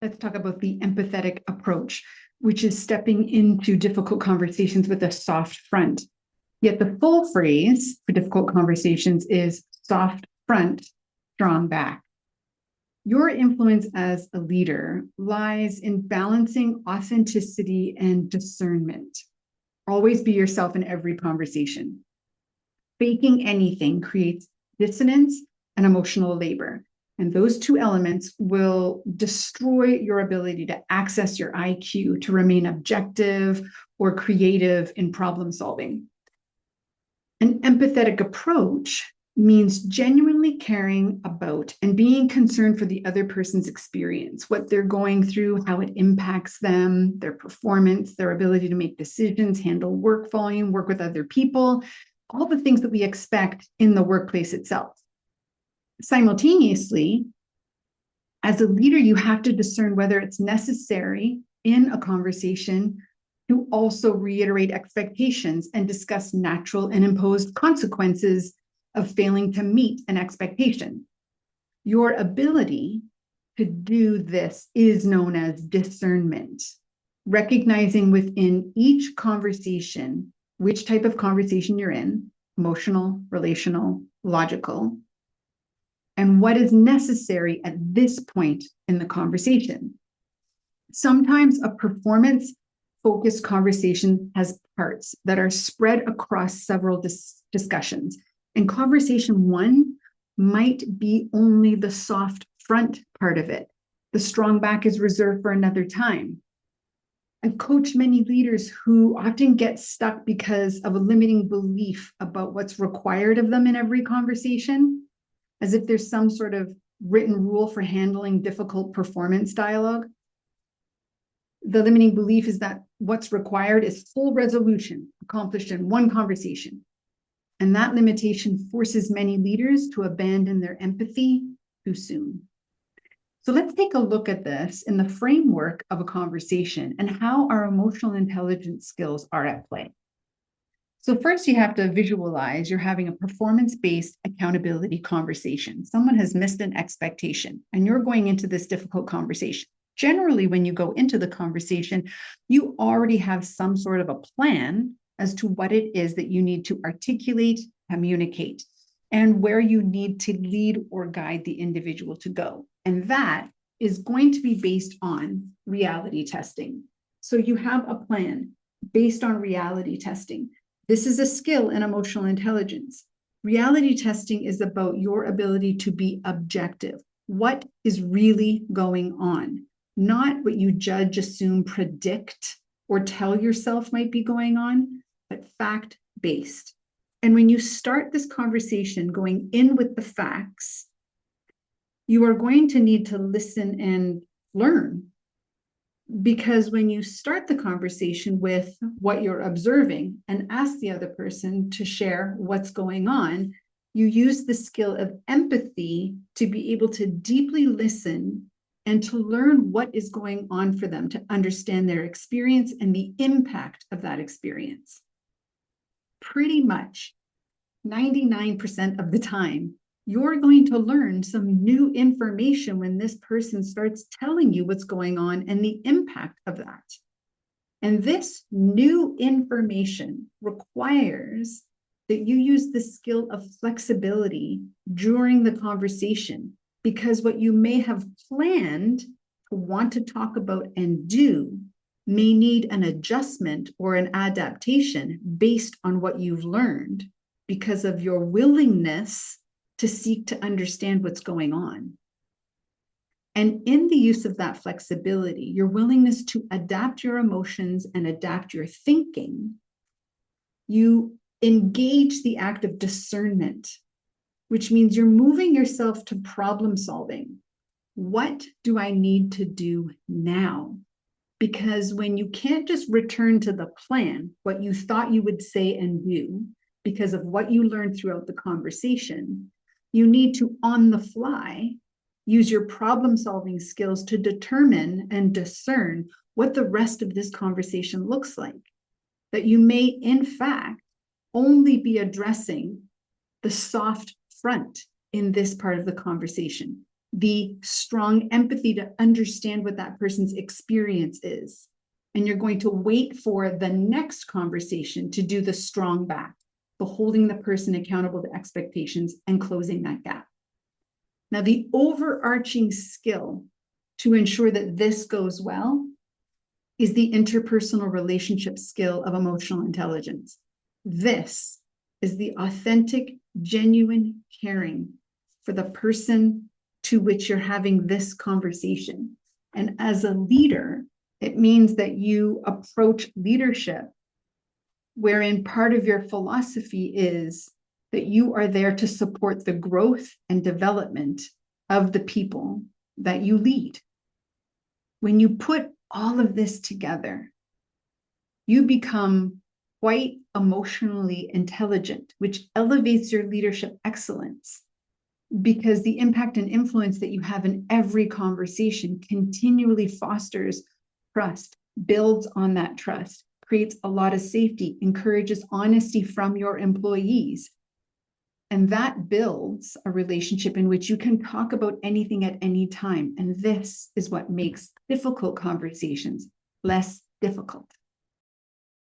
Let's talk about the empathetic approach, which is stepping into difficult conversations with a soft front. Yet the full phrase for difficult conversations is soft front, strong back. Your influence as a leader lies in balancing authenticity and discernment. Always be yourself in every conversation. Faking anything creates dissonance and emotional labor. And those two elements will destroy your ability to access your IQ, to remain objective or creative in problem solving. An empathetic approach means genuinely caring about and being concerned for the other person's experience, what they're going through, how it impacts them, their performance, their ability to make decisions, handle work volume, work with other people, all the things that we expect in the workplace itself. Simultaneously, as a leader, you have to discern whether it's necessary in a conversation to also reiterate expectations and discuss natural and imposed consequences of failing to meet an expectation. Your ability to do this is known as discernment, recognizing within each conversation which type of conversation you're in, emotional, relational, logical, and what is necessary at this point in the conversation. Sometimes a performance-focused conversation has parts that are spread across several discussions. And conversation one might be only the soft front part of it. The strong back is reserved for another time. I've coached many leaders who often get stuck because of a limiting belief about what's required of them in every conversation, as if there's some sort of written rule for handling difficult performance dialogue. The limiting belief is that what's required is full resolution accomplished in one conversation. And that limitation forces many leaders to abandon their empathy too soon. So let's take a look at this in the framework of a conversation and how our emotional intelligence skills are at play. So first, you have to visualize you're having a performance-based accountability conversation. Someone has missed an expectation, and you're going into this difficult conversation. Generally, when you go into the conversation, you already have some sort of a plan as to what it is that you need to articulate, communicate, and where you need to lead or guide the individual to go. And that is going to be based on reality testing. So you have a plan based on reality testing. This is a skill in emotional intelligence. Reality testing is about your ability to be objective. What is really going on? Not what you judge, assume, predict, or tell yourself might be going on, but fact-based. And when you start this conversation going in with the facts, you are going to need to listen and learn. Because when you start the conversation with what you're observing and ask the other person to share what's going on, you use the skill of empathy to be able to deeply listen and to learn what is going on for them, to understand their experience and the impact of that experience. Pretty much 99% of the time, you're going to learn some new information when this person starts telling you what's going on and the impact of that. And this new information requires that you use the skill of flexibility during the conversation, because what you may have planned to want to talk about and do may need an adjustment or an adaptation based on what you've learned because of your willingness to seek to understand what's going on. And in the use of that flexibility, your willingness to adapt your emotions and adapt your thinking, you engage the act of discernment, which means you're moving yourself to problem solving. What do I need to do now? Because when you can't just return to the plan, what you thought you would say and do, because of what you learned throughout the conversation, you need to, on the fly, use your problem-solving skills to determine and discern what the rest of this conversation looks like. That you may, in fact, only be addressing the soft front in this part of the conversation. the strong empathy to understand what that person's experience is. And you're going to wait for the next conversation to do the strong back, the holding the person accountable to expectations and closing that gap. Now, the overarching skill to ensure that this goes well is the interpersonal relationship skill of emotional intelligence. This is the authentic, genuine caring for the person to which you're having this conversation. And as a leader, it means that you approach leadership wherein part of your philosophy is that you are there to support the growth and development of the people that you lead. When you put all of this together, you become quite emotionally intelligent, which elevates your leadership excellence, because the impact and influence that you have in every conversation continually fosters trust, builds on that trust, creates a lot of safety, encourages honesty from your employees. And that builds a relationship in which you can talk about anything at any time. And this is what makes difficult conversations less difficult.